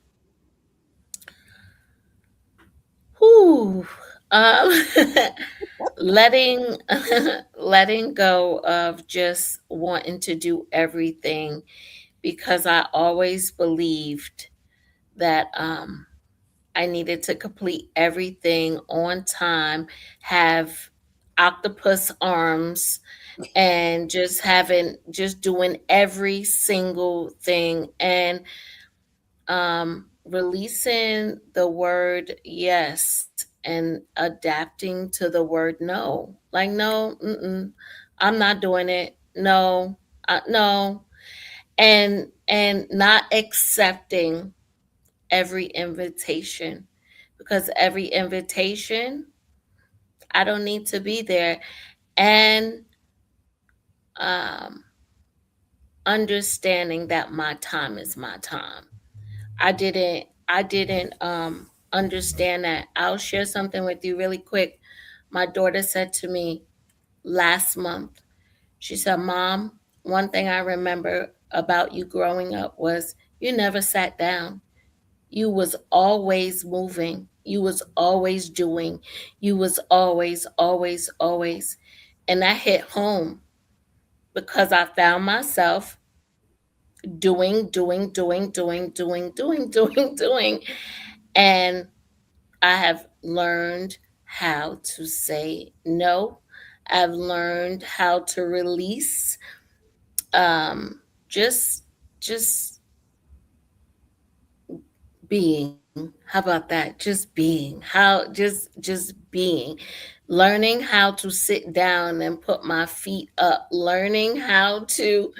Whew. Um, letting letting go of just wanting to do everything, because I always believed that I needed to complete everything on time, have octopus arms, and just doing every single thing, and releasing the word yes and adapting to the word no. Like, no, I'm not doing it. No, no. And not accepting every invitation, because every invitation, I don't need to be there. And um, understanding that my time is my time. I didn't understand that. I'll share something with you really quick. My daughter said to me last month, she said, "Mom, one thing I remember about you growing up was you never sat down. You was always moving. You was always doing. You was always, always, always." And that hit home because I found myself doing. And I have learned how to say no. I've learned how to release. Um, just, just being. How about that? Just being. Just being. Learning how to sit down and put my feet up. Learning how to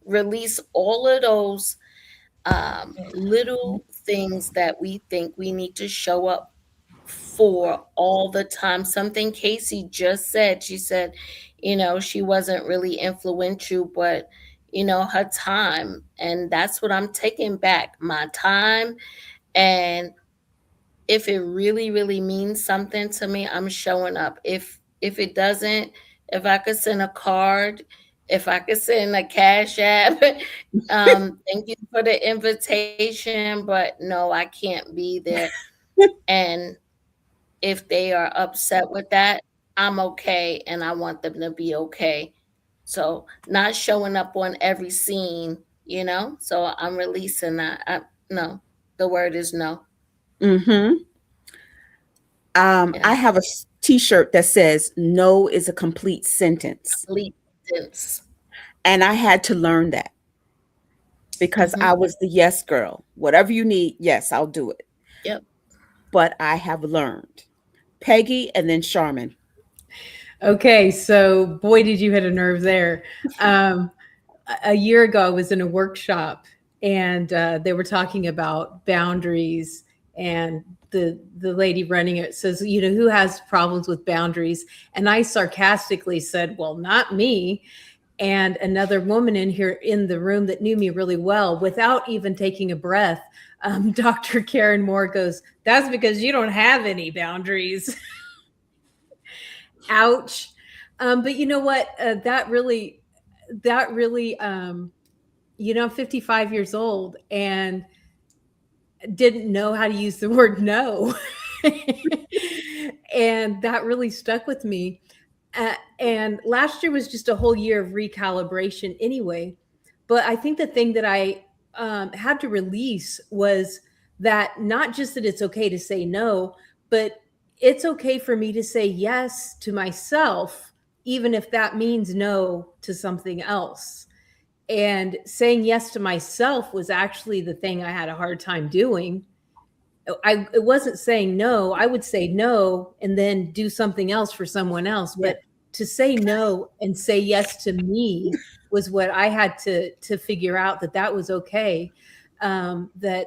release all of those little things that we think we need to show up for all the time. Something Casey just said. She said, she wasn't really influential, but her time. And that's what I'm taking back, my time. And if it really, really means something to me, I'm showing up. If it doesn't, if I could send a card, if I could send a cash app, thank you for the invitation, but no, I can't be there. And if they are upset with that, I'm okay and I want them to be okay. So not showing up on every scene. So I'm releasing that. No, the word is no. Mhm. I Yeah. have a T-shirt that says "No is a complete sentence," Allegiance. and I had to learn that because Hmm. I was the yes girl. Whatever you need, yes, I'll do it. Yep. But I have learned. Peggy and then Charmin. Okay, so boy, did you hit a nerve there. Um, a year ago, I was in a workshop, and they were talking about boundaries. And the lady running it says, who has problems with boundaries? And I sarcastically said, well, not me. And another woman in here in the room that knew me really well, without even taking a breath, Dr. Karen Moore goes, "That's because you don't have any boundaries." Ouch. But you know what? I'm 55 years old and didn't know how to use the word no. And that really stuck with me. And last year was just a whole year of recalibration anyway. But I think the thing that I had to release was that not just that it's okay to say no, but it's okay for me to say yes to myself, even if that means no to something else. And saying yes to myself was actually the thing I had a hard time doing. It wasn't saying no. I would say no and then do something else for someone else. Yeah. But to say no and say yes to me was what I had to figure out, that was okay. That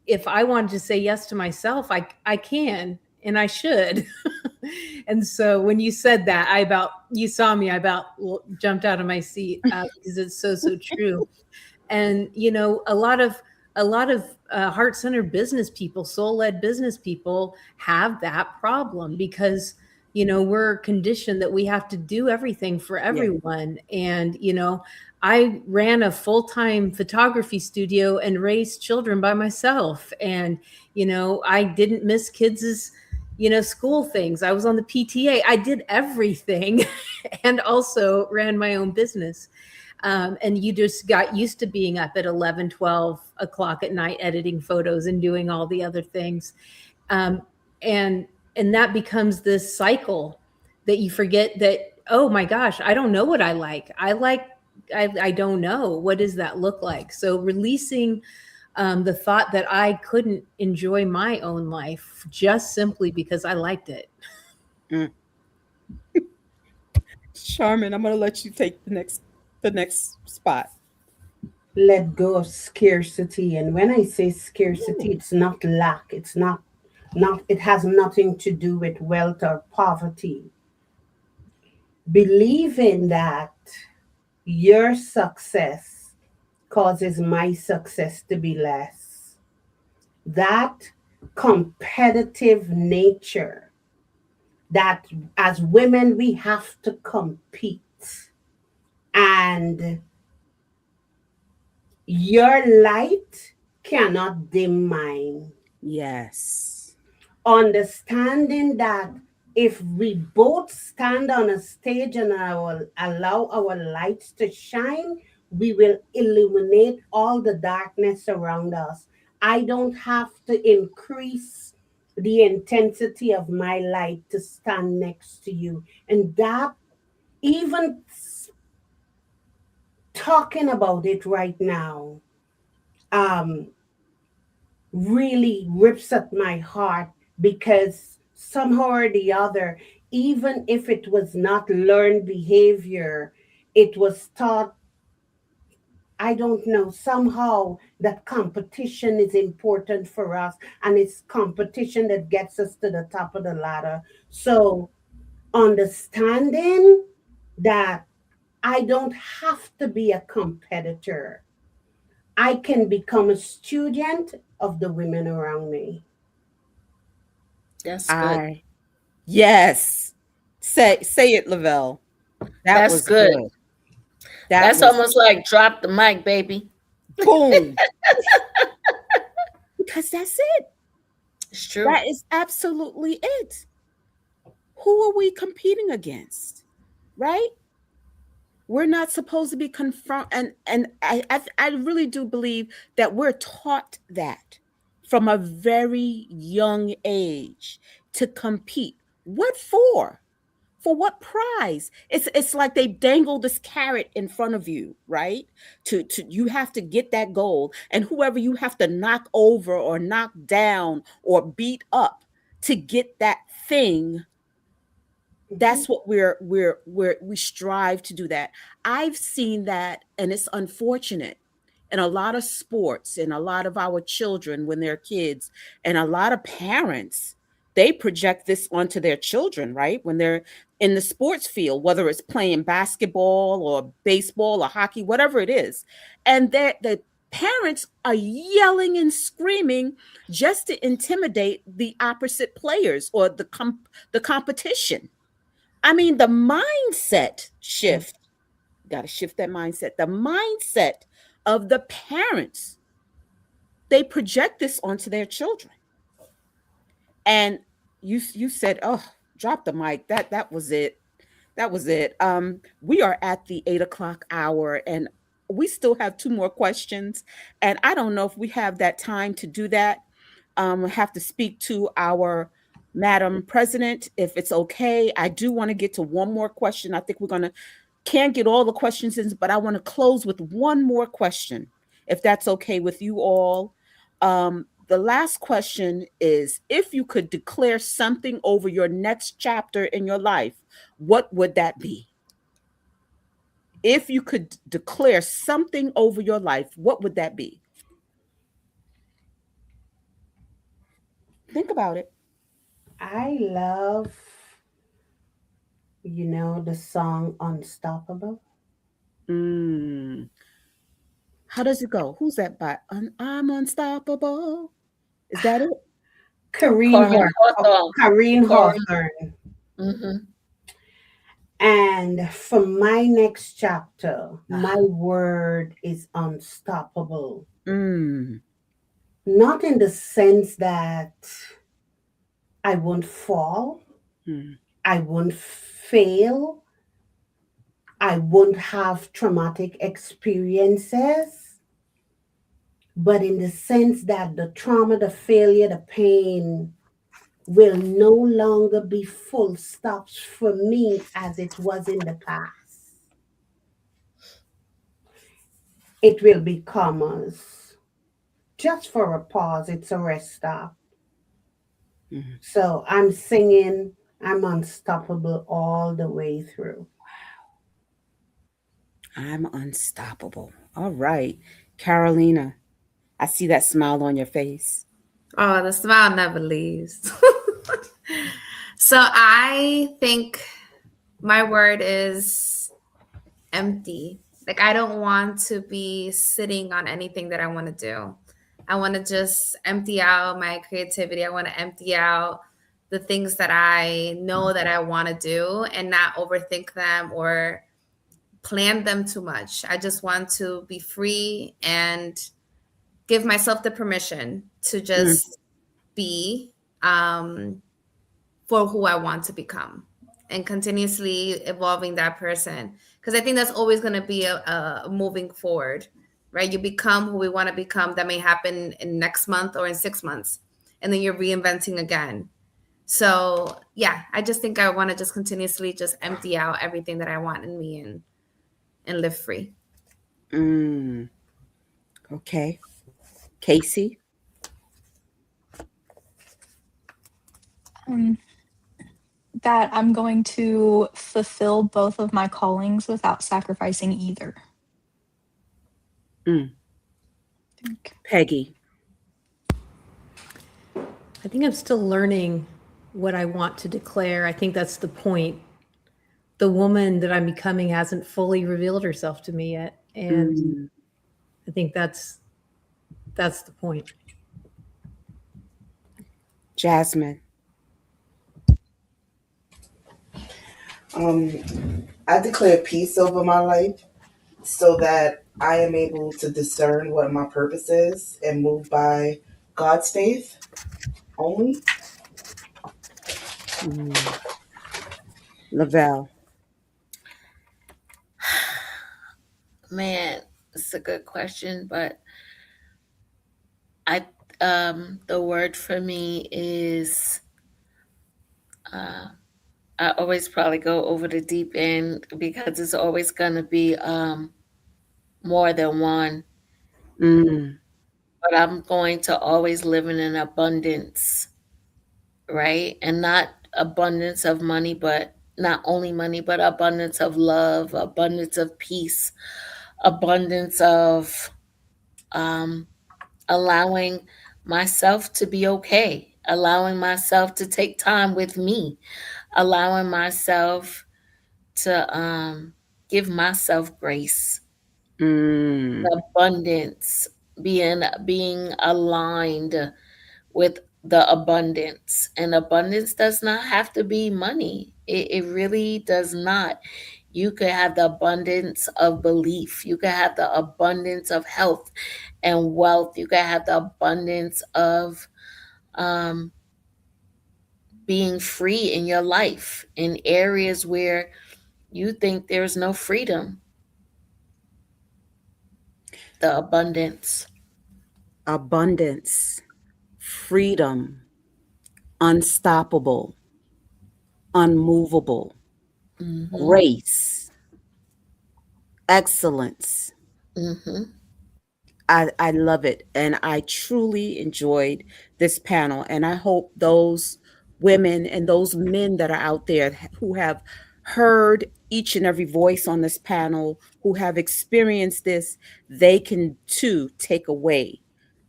if I wanted to say yes to myself, I can and I should. And so when you said that, you saw me, I about jumped out of my seat because it's so true. And a lot of heart-centered business people, soul-led business people have that problem because we're conditioned that we have to do everything for Yeah. everyone. And I ran a full-time photography studio and raised children by myself. And I didn't miss kids' school things. I was on the PTA. I did everything and also ran my own business. And you just got used to being up at 11, 12 o'clock at night editing photos and doing all the other things. um, and and that becomes this cycle that you forget that, oh my gosh, I don't know what I don't know, what does that look like? So releasing the thought that I couldn't enjoy my own life just simply because I liked it. Mm. Charmin, I'm gonna let you take the next spot. Let go of scarcity. And when I say scarcity, Ooh. it's not lack. It's not it has nothing to do with wealth or poverty. Believing that your success causes my success to be less. That competitive nature, that as women we have to compete, and your light cannot dim mine. Yes. Understanding that if we both stand on a stage and I will allow our lights to shine, we will illuminate all the darkness around us. I don't have to increase the intensity of my light to stand next to you. And that, even talking about it right now, um, really rips at my heart, because somehow or the other, even if it was not learned behavior, it was taught. I don't know, somehow that competition is important for us, and it's competition that gets us to the top of the ladder. So, understanding that I don't have to be a competitor. I can become a student of the women around me. That's good. I Yes. Say it, Lavelle. That That's was good. good. That That's was almost like drop the mic, baby. boom. Because that's it. It's true. That is absolutely it. Who are we competing against? Right? We're not supposed to be confront and I really do believe that we're taught that from a very young age to compete. What for? For what prize? It's like they dangle this carrot in front of you, right? To you have to get that goal, and whoever you have to knock over or knock down or beat up to get that thing, Mhm. that's what we strive to do that. I've seen that, and it's unfortunate in a lot of sports and a lot of our children when they're kids, and a lot of parents, they project this onto their children, right? When they're in the sports field, whether it's playing basketball or baseball or hockey, whatever it is, and the parents are yelling and screaming just to intimidate the opposite players or the competition. I mean, the mindset shift, got to shift that mindset. The mindset of the parents, they project this onto their children. And you said, "Oh, drop the mic." That was it. That was it. We are at the 8 o'clock hour, and we still have two more questions. And I don't know if we have that time to do that. I have to speak to our Madam President if it's okay. I do want to get to one more question. I think we're gonna can't get all the questions in, but I want to close with one more question, if that's okay with you all. The last question is, if you could declare something over your next chapter in your life, what would that be? If you could declare something over your life, what would that be? Think about it. I love, the song Unstoppable. Mm. How does it go? Who's that by? I'm unstoppable. Is that it? Kareen Corinne Hawthorne. Hawthorne. Kareen Corinne. Hawthorne. Hmm. And for my next chapter, my Ah. word is unstoppable. Mm. Not in the sense that I won't fall, Mm. I won't fail, I won't have traumatic experiences, but in the sense that the trauma, the failure, the pain will no longer be full stops for me as it was in the past. It will be commas. Just for a pause, it's a rest stop. Mm. So I'm singing, I'm unstoppable all the way through. I'm unstoppable. All right. Carolina, I see that smile on your face. Oh, the smile never leaves. So I think my word is empty. Like, I don't want to be sitting on anything that I want to do. I want to just empty out my creativity. I want to empty out the things that I know that I want to do and not overthink them or plan them too much. I just want to be free and give myself the permission to Mm. just be for who I want to become and continuously evolving that person. Because I think that's always going to be a moving forward, right? You become who we want to become. That may happen in next month or in 6 months, and then you're reinventing again. So yeah, I just think I want to just continuously just empty out everything that I want in me and live free. Mm. Okay. Casey? Um, that I'm going to fulfill both of my callings without sacrificing either. Mm. Think. Peggy? I think I'm still learning what I want to declare. I think that's the point. the woman that I'm becoming hasn't fully revealed herself to me yet. And I think that's the point. Jasmine. I declare peace over my life so that I am able to discern what my purpose is and move by God's faith only. Lavelle. Man, it's a good question, but I the word for me is uh, I always probably go over the deep end because it's always gonna be more than one. Mm, But I'm going to always live in an abundance, right? And not abundance of money, but not only money, but abundance of love, abundance of peace, abundance of um, allowing myself to be okay, allowing myself to take time with me, allowing myself to give myself grace, mm. abundance, being aligned with the abundance. And abundance does not have to be money. It really does not. You could have the abundance of belief. You could have the abundance of health and wealth. You could have the abundance of um, being free in your life in areas where you think there's no freedom. The abundance. Abundance, freedom, unstoppable, unmovable, Mm-hmm. grace, excellence. Mm-hmm. I love it. And I truly enjoyed this panel. And I hope those women and those men that are out there who have heard each and every voice on this panel, who have experienced this, they can too take away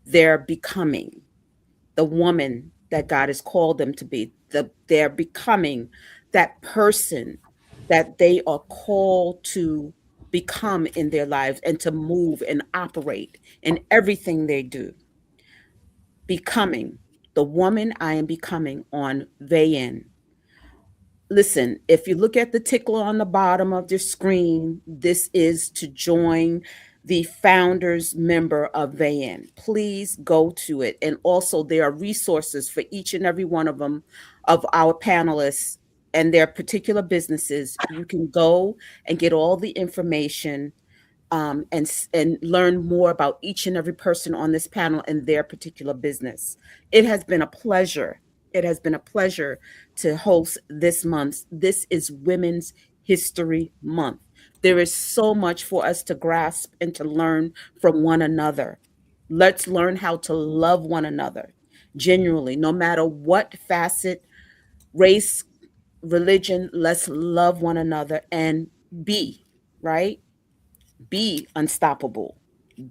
their becoming the woman that God has called them to be. They're becoming that person that they are called to become in their lives and to move and operate in everything they do. Becoming the woman I am becoming on Vaaen. Listen, if you look at the tickler on the bottom of your screen, this is to join the founders member of Vaaen. Please go to it. And also, there are resources for each and every one of them, of our panelists and their particular businesses. You can go and get all the information and learn more about each and every person on this panel and their particular business. It has been a pleasure. It has been a pleasure to host this month. This is Women's History Month. There is so much for us to grasp and to learn from one another. Let's learn how to love one another genuinely, no matter what facet, race, religion. Let's love one another and be, right? Be unstoppable,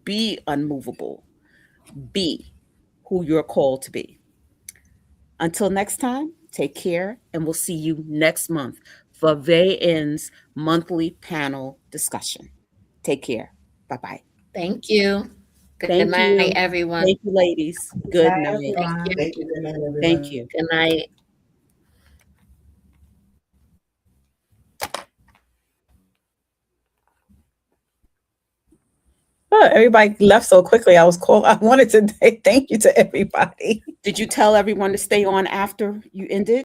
be unmovable, be who you're called to be. Until next time, take care, and we'll see you next month for Vaen's monthly panel discussion. Take care. Bye bye. Thank you. Good Thank night, you. everyone. Thank you, ladies. Good Bye, night. Thank you. everyone. Thank you. Good night, everybody. Thank you. Good night. Oh, everybody left so quickly. I wanted to say thank you to everybody. Did you tell everyone to stay on after you ended?